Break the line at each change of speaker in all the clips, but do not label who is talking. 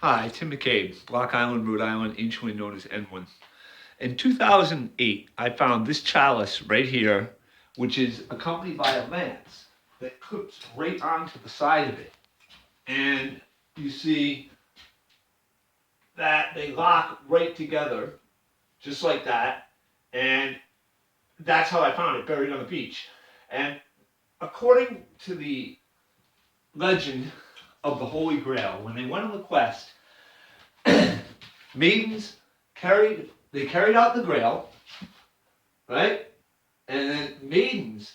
Hi, Tim McCabe, Block Island, Rhode Island, anciently known as N1. In 2008, I found this chalice right here, which is accompanied by a lance that clips right onto the side of it. And you see that they lock right together, just like that. And that's how I found it, buried on the beach. And according to the legend of the Holy Grail, when they went on the quest, maidens carried out the Grail, right? And then maidens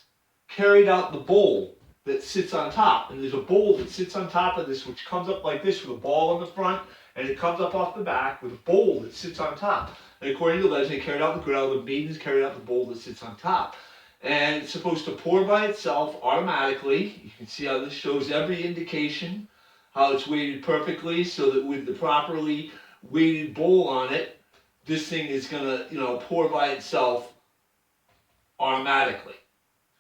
carried out the bowl that sits on top. And there's a bowl that sits on top of this, which comes up like this with a ball on the front, and it comes up off the back with a bowl that sits on top. And according to the legend, they carried out the Grail, the maidens carried out the bowl that sits on top. And it's supposed to pour by itself automatically. You can see how this shows every indication, how it's weighted perfectly, so that with the properly weighted bowl on it, this thing is gonna, pour by itself automatically.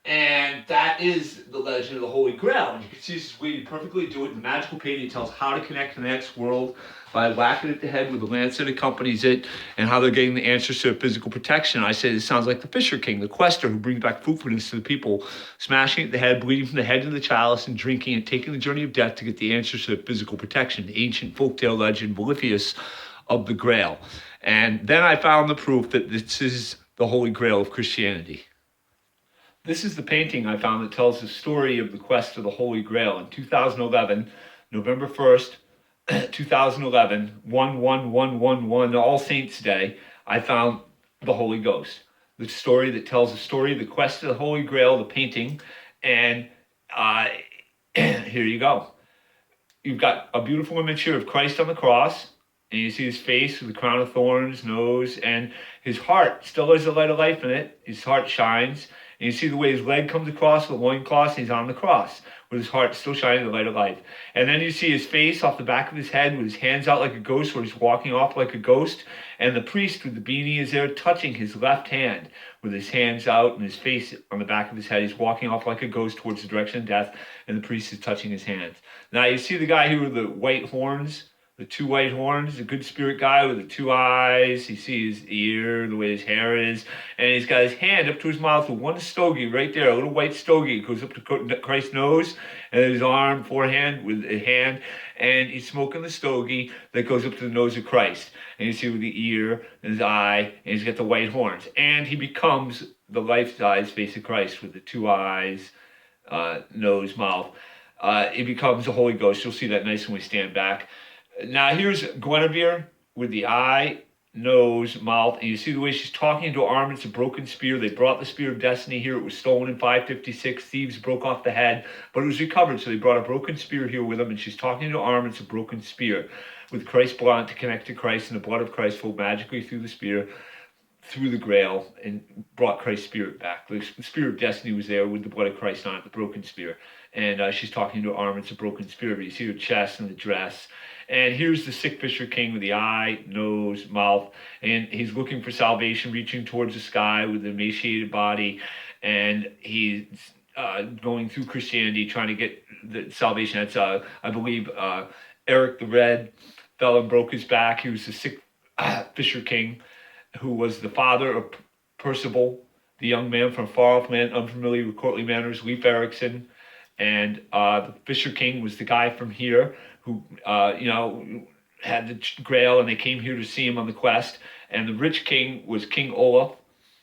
And that is the legend of the Holy Grail. And you can see this is weighted perfectly. Do it in the magical painting. It tells how to connect to the next world by whacking at the head with the lance that accompanies it, and how they're getting the answers to physical protection. I say this sounds like the Fisher King, the quester who brings back fruitfulness to the people, smashing at the head, bleeding from the head to the chalice, and drinking and taking the journey of death to get the answers to physical protection. The ancient folktale legend, mellifluous, of the Grail. And then I found the proof that this is the Holy Grail of Christianity. This is the painting I found that tells the story of the quest of the Holy Grail. In 2011, November 1st, 2011, 11111, All Saints Day, I found the Holy Ghost. The story that tells the story of the quest of the Holy Grail, the painting, and here you go. You've got a beautiful image here of Christ on the cross, and you see his face with the crown of thorns, nose, and his heart still has the light of life in it. His heart shines. And you see the way his leg comes across the loincloth, and he's on the cross with his heart still shining the light of life. And then you see his face off the back of his head with his hands out like a ghost, where he's walking off like a ghost. And the priest with the beanie is there touching his left hand with his hands out and his face on the back of his head. He's walking off like a ghost towards the direction of death, and the priest is touching his hands. Now you see the guy here with the white horns, the two white horns, the good spirit guy with the two eyes. You see his ear, the way his hair is. And he's got his hand up to his mouth with one stogie right there, a little white stogie. It goes up to Christ's nose, and his arm, forehand, with a hand. And he's smoking the stogie that goes up to the nose of Christ. And you see with the ear, and his eye, and he's got the white horns. And he becomes the life-size face of Christ with the two eyes, nose, mouth. It becomes the Holy Ghost. You'll see that nice when we stand back. Now here's Guinevere with the eye, nose, mouth, and you see the way she's talking to Arm. It's a broken spear. They brought the spear of destiny here. It was stolen in 556. Thieves broke off the head, but it was recovered. So they brought a broken spear here with them, and she's talking to Arm. It's a broken spear with Christ's blood to connect to Christ, and the blood of Christ flowed magically through the spear, through the Grail, and brought Christ's spirit back. The spear of destiny was there with the blood of Christ on it, the broken spear. And she's talking to Arm. It's a broken spear, but you see her chest and the dress. And here's the sick Fisher King with the eye, nose, mouth, and he's looking for salvation, reaching towards the sky with an emaciated body, and he's going through Christianity, trying to get the salvation. That's, I believe, Eric the Red fell and broke his back. He was the sick Fisher King, who was the father of Percival, the young man from far off land, unfamiliar with courtly manners, Leif Erikson. And the Fisher King was the guy from here who, had the Grail, and they came here to see him on the quest. And the rich king was King Olaf,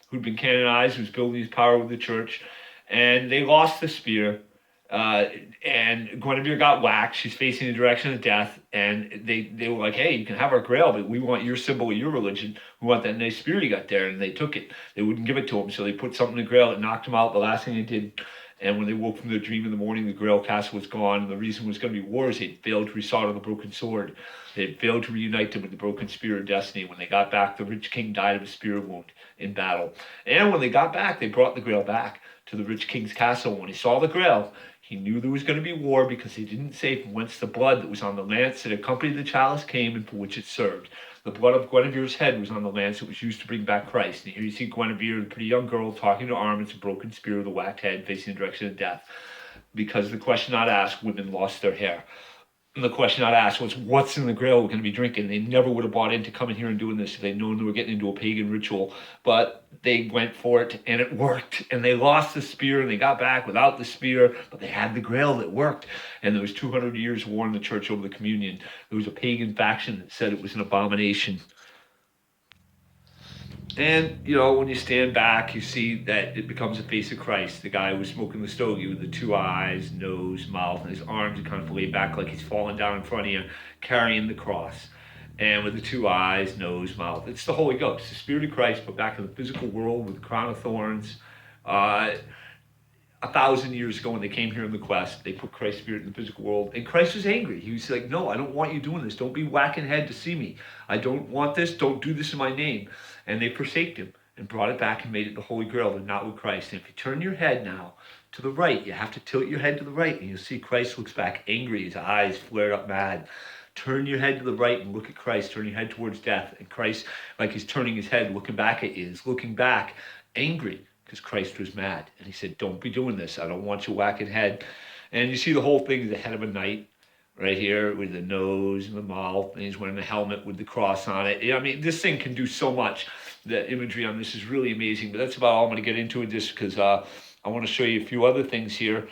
who'd been canonized, who's building his power with the church. And they lost the spear, and Guinevere got whacked. She's facing the direction of death, and they were like, hey, you can have our Grail, but we want your symbol of your religion. We want that nice spear you got there. And they took it. They wouldn't give it to him, so they put something in the Grail that knocked him out. The last thing they did, and when they woke from their dream in the morning, the Grail castle was gone. And the reason was going to be wars. They'd failed to resolve the broken sword. They'd failed to reunite them with the broken spear of destiny. When they got back, the rich king died of a spear wound in battle. And when they got back, they brought the Grail back to the rich king's castle. When he saw the Grail, he knew there was going to be war, because he didn't say from whence the blood that was on the lance that accompanied the chalice came and for which it served. The blood of Guinevere's head was on the lance that was used to bring back Christ. And here you see Guinevere, the pretty young girl, talking to Arm. It's a broken spear with a whacked head facing the direction of death. Because the question not asked, women lost their hair. And the question I'd ask was, what's in the Grail we're going to be drinking? They never would have bought into coming here and doing this if they'd known they were getting into a pagan ritual. But they went for it, and it worked. And they lost the spear, and they got back without the spear. But they had the Grail that worked. And there was 200 years of war in the church over the communion. There was a pagan faction that said it was an abomination. And, you know, when you stand back, you see that it becomes a face of Christ. The guy who was smoking the stogie with the two eyes, nose, mouth, and his arms are kind of laid back like he's falling down in front of you, carrying the cross. And with the two eyes, nose, mouth. It's the Holy Ghost, the Spirit of Christ, but back in the physical world with the crown of thorns. 1,000 years ago when they came here in the quest, they put Christ's Spirit in the physical world, and Christ was angry. He was like, no, I don't want you doing this. Don't be whacking head to see me. I don't want this. Don't do this in my name. And they forsaked him and brought it back and made it the Holy Grail. They're not with Christ. And if you turn your head now to the right, you have to tilt your head to the right, and you'll see Christ looks back angry. His eyes flare up mad. Turn your head to the right and look at Christ. Turn your head towards death. And Christ, like he's turning his head, looking back at you, is looking back angry, because Christ was mad. And he said, don't be doing this. I don't want you whacking head. And you see the whole thing is the head of a knight right here with the nose and the mouth. And he's wearing a helmet with the cross on it. I mean, this thing can do so much. The imagery on this is really amazing. But that's about all I'm going to get into it just because I want to show you a few other things here.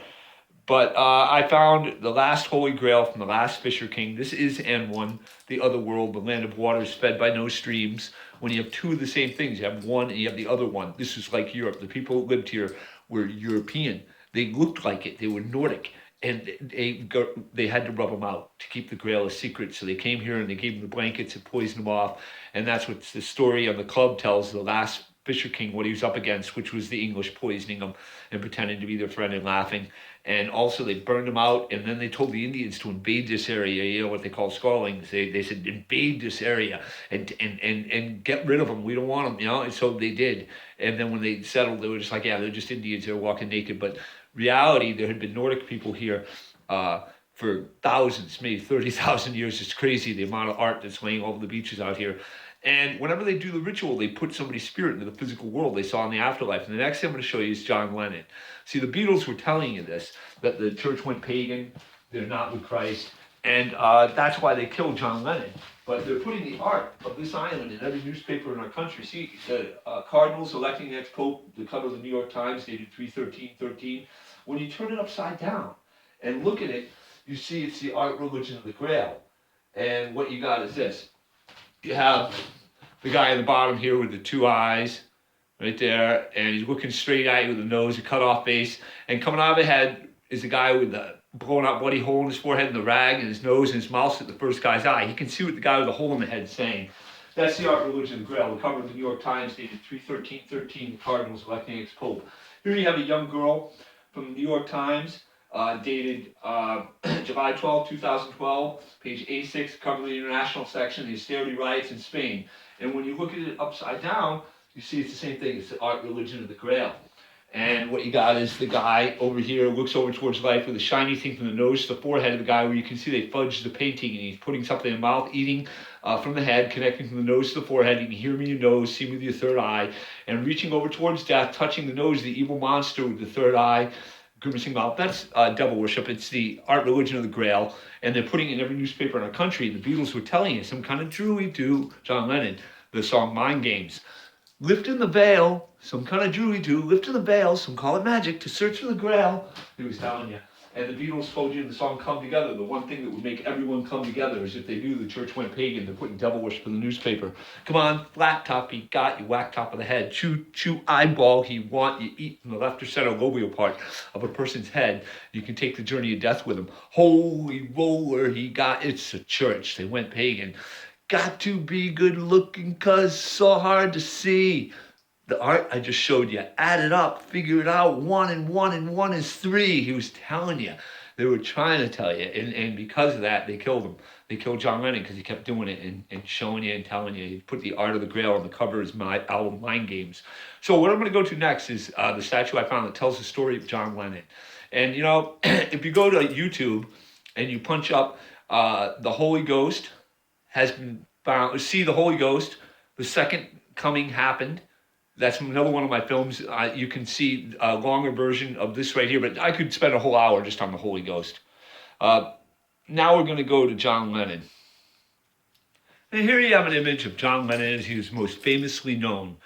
But I found the last Holy Grail from the last Fisher King. This is N1, the other world, the land of waters fed by no streams. When you have two of the same things, you have one and you have the other one. This is like Europe. The people who lived here were European. They looked like it. They were Nordic. And they had to rub them out to keep the Grail a secret. So they came here and they gave them the blankets and poisoned them off. And that's what the story on the club tells, the last Fisher King, what he was up against, which was the English poisoning them and pretending to be their friend and laughing. And also they burned them out, and then they told the Indians to invade this area, you know, what they call Scarlings. They said, invade this area and get rid of them. We don't want them, you know, and so they did. And then when they settled, they were just like, yeah, they're just Indians. They were walking naked. But reality, there had been Nordic people here for thousands, maybe 30,000 years. It's crazy the amount of art that's laying all over the beaches out here. And whenever they do the ritual, they put somebody's spirit into the physical world they saw in the afterlife. And the next thing I'm going to show you is John Lennon. See, the Beatles were telling you this, that the church went pagan, they're not with Christ, and that's why they killed John Lennon. But they're putting the art of this island in every newspaper in our country. See, the Cardinals electing the next pope, the cover of the New York Times, dated 3/13/13. When you turn it upside down and look at it, you see it's the art religion of the Grail. And what you got is this. You have the guy in the bottom here with the two eyes right there, and he's looking straight at you with the nose, a cut off face, and coming out of the head is the guy with the blown out bloody hole in his forehead and the rag in his nose and his mouth at the first guy's eye. You can see what the guy with the hole in the head is saying. That's the art religion of the Grail. The cover of the New York Times dated 3/13/13, the Cardinals electing ex-pope. Here you have a young girl from the New York Times, dated July 12, 2012, page 86, cover of the international section, the austerity riots in Spain. And when you look at it upside down, you see it's the same thing. It's the art religion of the Grail. And what you got is the guy over here looks over towards life with a shiny thing from the nose to the forehead of the guy, where you can see they fudged the painting, and he's putting something in the mouth, eating from the head, connecting from the nose to the forehead. You can hear him in your nose, see him with your third eye, and reaching over towards death, touching the nose, the evil monster with the third eye, grimacing mouth. That's devil worship. It's the art religion of the Grail, and they're putting it in every newspaper in our country. The Beatles were telling you, some kind of druid do, John Lennon, the song Mind Games. Lifting the veil, some kind of druid do, lifting the veil, some call it magic, to search for the Grail, he was telling you. And the Beatles told you in the song Come Together, the one thing that would make everyone come together is if they knew the church went pagan. They're putting devil worship in the newspaper. Come on, flat top, he got you, whack top of the head. Chew eyeball, he want you eat from the left or center lobial part of a person's head. You can take the journey of death with him. Holy roller, he got, it's a church. They went pagan. Got to be good looking, cause so hard to see. The art I just showed you, add it up, figure it out, 1 and 1 and 1 is 3. He was telling you. They were trying to tell you. And because of that, they killed him. They killed John Lennon because he kept doing it and showing you and telling you. He put the art of the Grail on the cover of his album, Mind Games. So what I'm going to go to next is the statue I found that tells the story of John Lennon. And, you know, if you go to YouTube and you punch up the Holy Ghost has been found, see the Holy Ghost, the second coming happened. That's another one of my films. You can see a longer version of this right here, but I could spend a whole hour just on the Holy Ghost. now we're going to go to John Lennon. And here you have an image of John Lennon as he was most famously known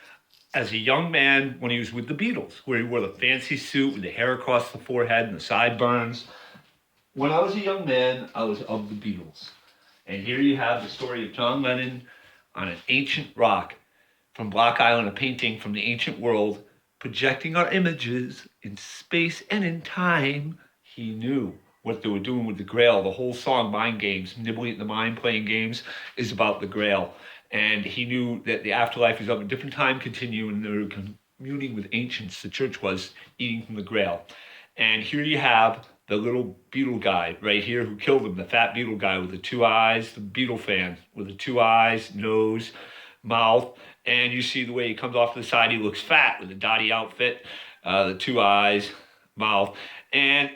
as a young man when he was with the Beatles, where he wore the fancy suit with the hair across the forehead and the sideburns. When I was a young man, I was of the Beatles. And here you have the story of John Lennon on an ancient rock from Block Island, a painting from the ancient world, projecting our images in space and in time. He knew what they were doing with the Grail. The whole song, Mind Games, Nibbling at the Mind, Playing Games, is about the Grail. And he knew that the afterlife is of a different time continuum, and they were communing with ancients. The church was eating from the Grail. And here you have the little beetle guy right here who killed him, the fat beetle guy with the two eyes, the beetle fan with the two eyes, nose, mouth. And you see the way he comes off to the side, he looks fat with the dotty outfit, the two eyes, mouth. And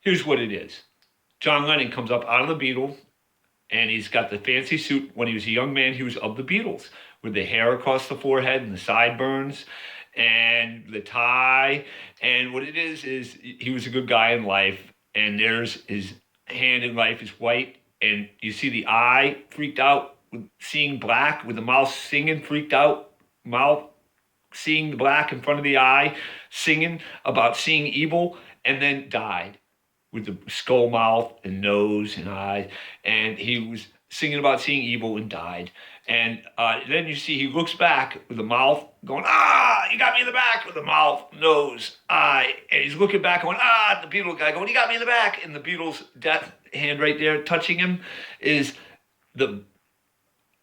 here's what it is. John Lennon comes up out of the Beatle, and he's got the fancy suit. When he was a young man, he was of the Beatles, with the hair across the forehead and the sideburns and the tie. And what it is he was a good guy in life, and there's his hand in life is white, and you see the eye freaked out with seeing black, with the mouth singing, freaked out mouth, seeing the black in front of the eye, singing about seeing evil, and then died with the skull mouth and nose and eyes. And he was singing about seeing evil and died. And then you see he looks back with the mouth going, you got me in the back, with the mouth, nose, eye. And he's looking back going, the Beatle guy going, you got me in the back. And the Beatles' death hand right there touching him is the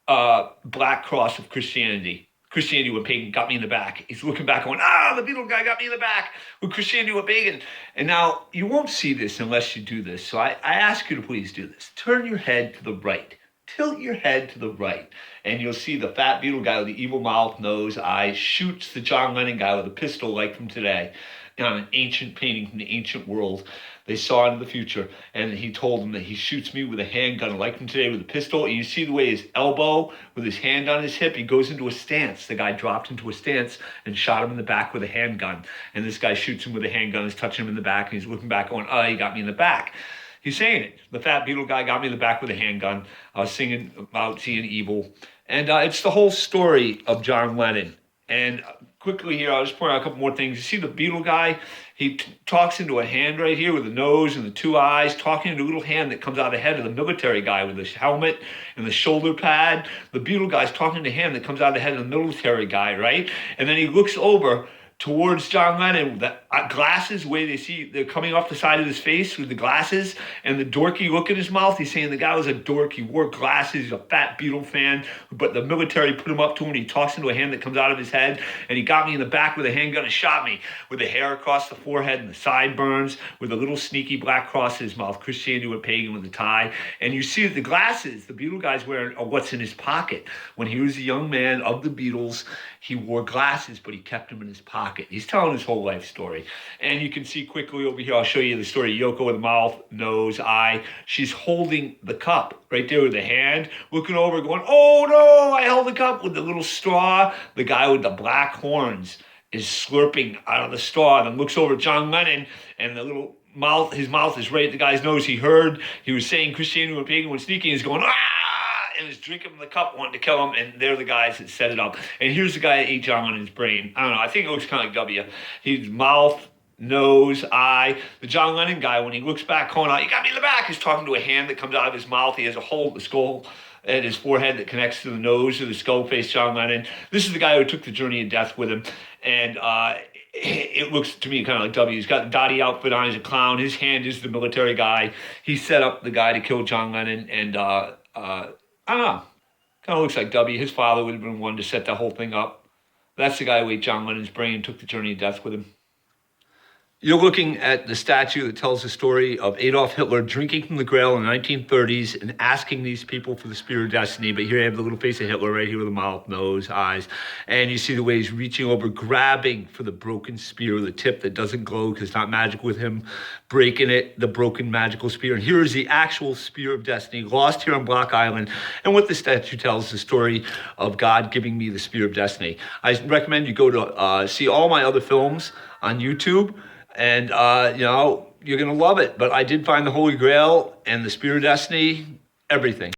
black cross of Christianity. Christianity with Pagan got me in the back. He's looking back going, the Beatle guy got me in the back with Christianity with Pagan. And now you won't see this unless you do this. So I ask you to please do this. Turn your head to the right. Tilt your head to the right. And you'll see the fat Beatle guy with the evil mouth, nose, eyes shoots the John Lennon guy with a pistol like from today on an ancient painting from the ancient world. They saw into the future, and he told them that he shoots me with a handgun like from today with a pistol. And you see the way his elbow with his hand on his hip, he goes into a stance. The guy dropped into a stance and shot him in the back with a handgun. And this guy shoots him with a handgun, is touching him in the back, and he's looking back going, he got me in the back. He's saying it. The fat Beatle guy got me in the back with a handgun. I was singing about seeing evil. And it's the whole story of John Lennon. And quickly here, I'll just point out a couple more things. You see the Beatle guy, he talks into a hand right here with the nose and the two eyes, talking into a little hand that comes out of the head of the military guy with his helmet and the shoulder pad. The Beatle guy's talking to a hand that comes out of the head of the military guy, right? And then he looks over towards John Lennon, the glasses, the way they're coming off the side of his face with the glasses and the dorky look in his mouth. He's saying the guy was a dork. He wore glasses. He's a fat Beatle fan, but the military put him up to him, and he talks into a hand that comes out of his head, and he got me in the back with a handgun and shot me with the hair across the forehead and the sideburns with a little sneaky black cross in his mouth, Christianity with Pagan with a tie. And you see the glasses the Beatle guy's wearing are what's in his pocket. When he was a young man of the Beatles, he wore glasses, but he kept them in his pocket. He's telling his whole life story. And you can see quickly over here, I'll show you the story. Yoko with the mouth, nose, eye. She's holding the cup right there with the hand, looking over, going, oh no, I held the cup with the little straw. The guy with the black horns is slurping out of the straw, and looks over at John Lennon, and the little mouth, his mouth is right at the guy's nose. He heard, he was saying Christianity with Pagan when sneaking, he's going, and is drinking from the cup, wanting to kill him, and they're the guys that set it up. And here's the guy that ate John Lennon's brain. I don't know, I think it looks kind of like W. His mouth, nose, eye. The John Lennon guy, when he looks back, calling out, you got me in the back, he's talking to a hand that comes out of his mouth. He has a hole at the skull at his forehead that connects to the nose of the skull face John Lennon. This is the guy who took the journey of death with him. And it looks to me kind of like W. He's got the dotty outfit on, he's a clown. His hand is the military guy. He set up the guy to kill John Lennon, and I don't know. Kind of looks like W. His father would have been one to set that whole thing up. That's the guy who ate John Lennon's brain and took the journey of death with him. You're looking at the statue that tells the story of Adolf Hitler drinking from the Grail in the 1930s and asking these people for the spear of destiny. But here you have the little face of Hitler right here with the mouth, nose, eyes. And you see the way he's reaching over, grabbing for the broken spear, the tip that doesn't glow because it's not magic with him, breaking it, the broken magical spear. And here is the actual spear of destiny, lost here on Block Island. And what the statue tells is the story of God giving me the spear of destiny. I recommend you go to see all my other films on YouTube. And, you're going to love it. But I did find the Holy Grail and the Spear of Destiny, everything.